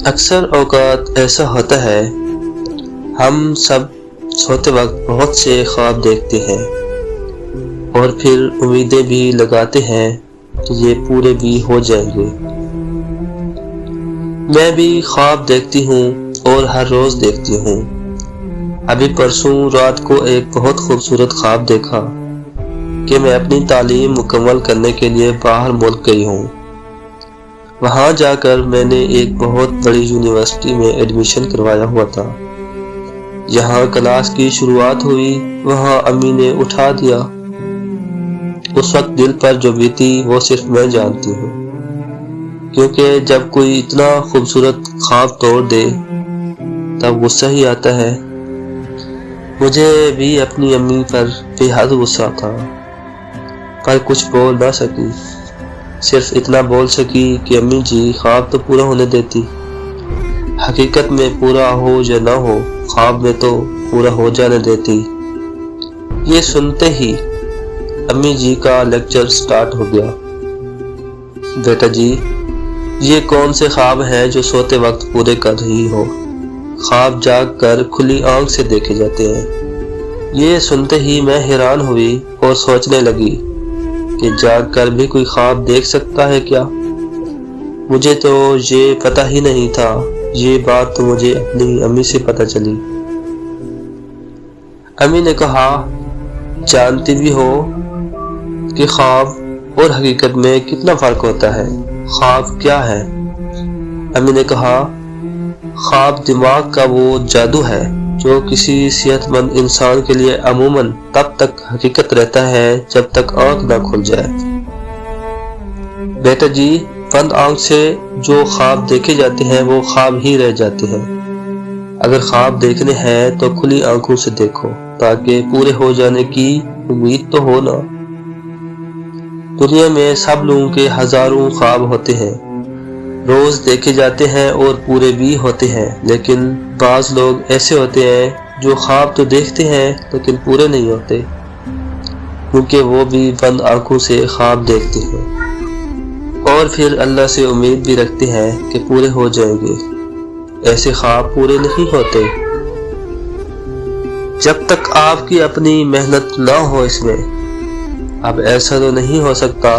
اکثر اوقات ایسا ہوتا ہے، ہم سب سوتے وقت بہت سے خواب دیکھتے ہیں اور پھر امیدیں بھی لگاتے ہیں کہ یہ پورے بھی ہو جائیں گے۔ میں بھی خواب دیکھتی ہوں اور ہر روز دیکھتی ہوں۔ ابھی پرسوں رات کو ایک بہت خوبصورت خواب دیکھا کہ میں اپنی تعلیم مکمل کرنے کے لیے باہر ملک گئی ہوں۔ وہاں جا کر میں نے ایک بہت بڑی یونیورسٹی میں ایڈمیشن کروایا ہوا تھا۔ یہاں کلاس کی شروعات ہوئی، وہاں امی نے اٹھا دیا۔ اس وقت دل پر جو بیتی وہ صرف میں جانتی ہوں، کیونکہ جب کوئی اتنا خوبصورت خواب توڑ دے تب غصہ ہی آتا ہے۔ مجھے بھی اپنی امی پر بے حد غصہ تھا، پر کچھ بول نہ سکی۔ صرف اتنا بول سکی کہ امی جی خواب تو پورا ہونے دیتی۔ حقیقت میں پورا ہو یا نہ ہو، خواب میں تو پورا ہو جانے دیتی۔ یہ سنتے ہی امی جی کا لیکچر سٹارٹ ہو گیا۔ بیٹا جی، یہ کون سے خواب ہیں جو سوتے وقت پورے کر رہی ہو؟ خواب جاگ کر کھلی آنکھ سے دیکھے جاتے ہیں۔ یہ سنتے ہی میں حیران ہوئی اور سوچنے لگی کہ جاگ کر بھی کوئی خواب دیکھ سکتا ہے کیا؟ مجھے تو یہ پتہ ہی نہیں تھا۔ یہ بات تو مجھے اپنی امی سے پتہ چلی۔ امی نے کہا، جانتی بھی ہو کہ خواب اور حقیقت میں کتنا فرق ہوتا ہے؟ خواب کیا ہے؟ امی نے کہا، خواب دماغ کا وہ جادو ہے جو کسی صحت مند انسان کے لیے عموماً تب تک حقیقت رہتا ہے جب تک آنکھ نہ کھل جائے۔ بیٹا جی، بند آنکھ سے جو خواب دیکھے جاتے ہیں وہ خواب ہی رہ جاتے ہیں۔ اگر خواب دیکھنے ہیں تو کھلی آنکھوں سے دیکھو تاکہ پورے ہو جانے کی امید تو ہو نا۔ دنیا میں سب لوگوں کے ہزاروں خواب ہوتے ہیں، روز دیکھے جاتے ہیں اور پورے بھی ہوتے ہیں، لیکن بعض لوگ ایسے ہوتے ہیں جو خواب تو دیکھتے ہیں لیکن پورے نہیں ہوتے، کیونکہ وہ بھی بند آنکھوں سے خواب دیکھتے ہیں اور پھر اللہ سے امید بھی رکھتے ہیں کہ پورے ہو جائیں گے۔ ایسے خواب پورے نہیں ہوتے جب تک آپ کی اپنی محنت نہ ہو اس میں۔ اب ایسا تو نہیں ہو سکتا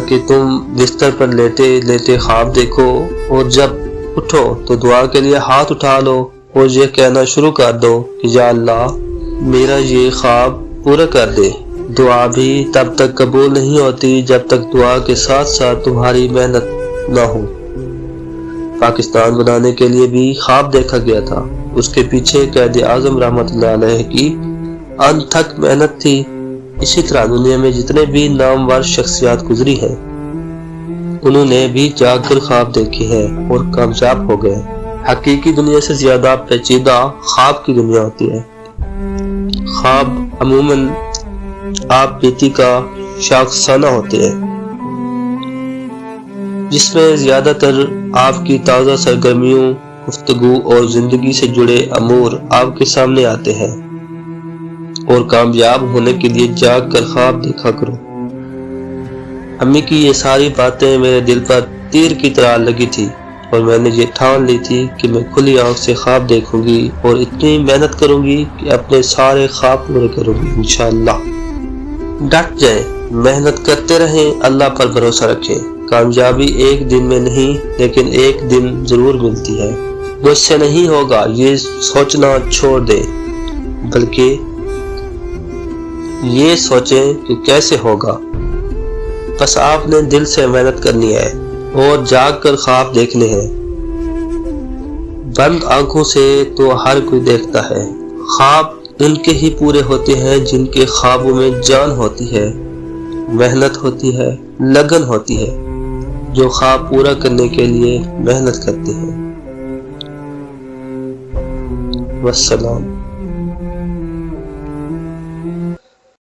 کہ تم بستر پر لیٹے لیٹے خواب دیکھو اور جب اٹھو تو دعا کے لیے ہاتھ اٹھا لو اور یہ کہنا شروع کر دو کہ یا اللہ میرا یہ خواب پورا کر دے۔ دعا بھی تب تک قبول نہیں ہوتی جب تک دعا کے ساتھ ساتھ تمہاری محنت نہ ہو۔ پاکستان بنانے کے لیے بھی خواب دیکھا گیا تھا، اس کے پیچھے قائد اعظم رحمۃ اللہ علیہ کی انتھک محنت تھی۔ اسی طرح دنیا میں جتنے بھی نامور شخصیات گزری ہیں، انہوں نے بھی جاگ کر خواب دیکھے ہیں اور کامیاب ہو گئے۔ حقیقی دنیا سے زیادہ پیچیدہ خواب کی دنیا ہوتی ہے۔ خواب عموماً آپ بیتی کا شاخسانہ ہوتے ہیں، جس میں زیادہ تر آپ کی تازہ سرگرمیوں، گفتگو اور زندگی سے جڑے امور آپ کے سامنے آتے ہیں۔ اور کامیاب ہونے کے لیے جاگ کر خواب دیکھا کرو۔ امی کی یہ ساری باتیں میرے دل پر تیر کی طرح لگی تھی اور میں نے یہ ٹھان لی تھی کہ میں کھلی آنکھ سے خواب دیکھوں گی اور اتنی محنت کروں گی کہ اپنے سارے خواب پورے کروں گی انشاءاللہ۔ ڈٹ جائیں، محنت کرتے رہیں، اللہ پر بھروسہ رکھیں۔ کامیابی ایک دن میں نہیں لیکن ایک دن ضرور ملتی ہے۔ مجھ سے نہیں ہوگا یہ سوچنا چھوڑ دیں، بلکہ یہ سوچیں کہ کیسے ہوگا۔ بس آپ نے دل سے محنت کرنی ہے اور جاگ کر خواب دیکھنے ہیں۔ بند آنکھوں سے تو ہر کوئی دیکھتا ہے۔ خواب ان کے ہی پورے ہوتے ہیں جن کے خوابوں میں جان ہوتی ہے، محنت ہوتی ہے، لگن ہوتی ہے، جو خواب پورا کرنے کے لیے محنت کرتے ہیں۔ والسلام۔